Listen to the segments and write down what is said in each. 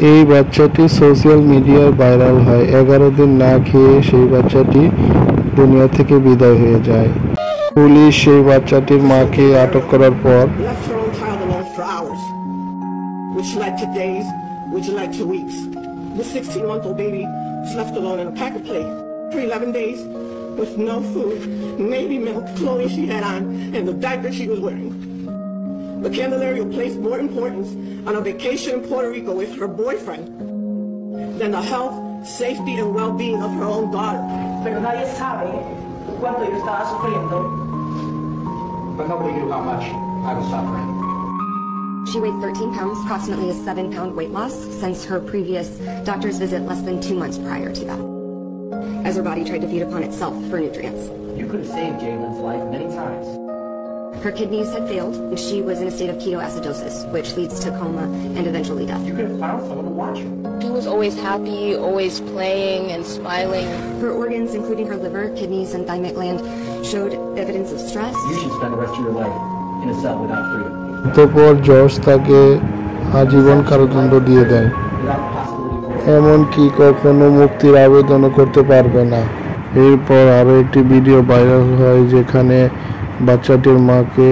এই বাচ্চাটি সোশ্যাল মিডিয়ায় ভাইরাল হয়। 11 দিন না খেয়ে সেই বাচ্চাটি দুনিয়া থেকে বিদায় হয়ে যায়। পুলিশ সেই বাচ্চাটির মাকে আটক করার পর which led to days, which led to weeks. The 16-month-old baby was left alone in a pack of play for 11 days with no food, maybe milk, clothing she had on, and the diaper she was wearing. The Candelaria placed more importance on a vacation in Puerto Rico with her boyfriend than the health, safety, and well-being of her own daughter. Pero nadie sabe cuánto yo estaba sufriendo. But nobody knew how much I was suffering. She weighed 13 pounds, approximately a 7-pound weight loss since her previous doctor's visit less than 2 months prior to that, as her body tried to feed upon itself for nutrients. You could have saved Jalen's life many times. Her kidneys had failed, and she was in a state of ketoacidosis, which leads to coma and eventually death. You could have found someone to watch her. She was always happy, always playing and smiling. Her organs, including her liver, kidneys, and thymic gland, showed evidence of stress. You should spend the rest of your life in a cell without freedom. অতঃপর George তাকে আজীবন কারাদণ্ড দিয়ে দেয়, এমনকি কখনো মুক্তির আবেদনও করতে পারবে না। এরপর আরও একটি ভিডিও ভাইরাল হয় যেখানে বাচ্চাটির মাকে,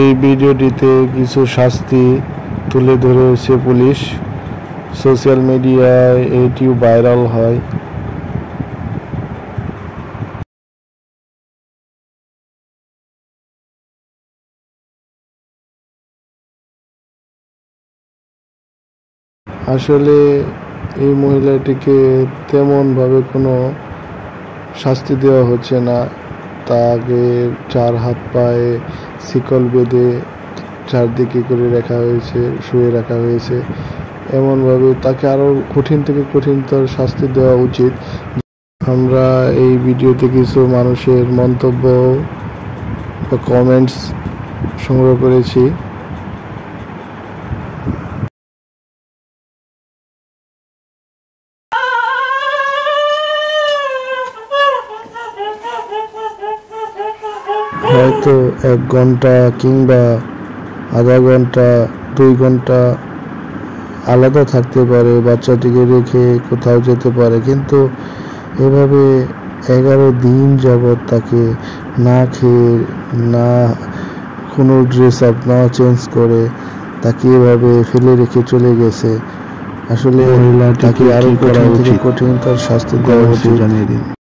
এই ভিডিওটিতে কিছু শাস্তি তুলে ধরেছে পুলিশ। সোশ্যাল মিডিয়ায় এটিও ভাইরাল হয়। আসলে এই মহিলাটিকে তেমনভাবে কোনো শাস্তি দেওয়া হচ্ছে না। তাকে 4 হাত পায়ে শিকল বেঁধে চারদিকে করে রাখা হয়েছে, শুয়ে রাখা হয়েছে। এমনভাবে তাকে আরও কঠিন থেকে কঠিনতর শাস্তি দেওয়া উচিত। আমরা এই ভিডিওতে কিছু মানুষের মন্তব্য বা কমেন্টস সংগ্রহ করেছি। হয়তো 1 ঘন্টা কিংবা আধা ঘন্টা 2 ঘন্টা আলাদা থাকতে পারে, বাচ্চাটিকে রেখে কোথাও যেতে পারে, কিন্তু এভাবে 11 দিন যাবৎ তাকে না খেয়ে, না কোনো ড্রেস আপ না চেঞ্জ করে তাকে এভাবে ফেলে রেখে চলে গেছে। আসলে তাকে আরো কঠিন থেকে কঠিন তার শাস্তি দেওয়া উচিত। জানিয়ে দিন।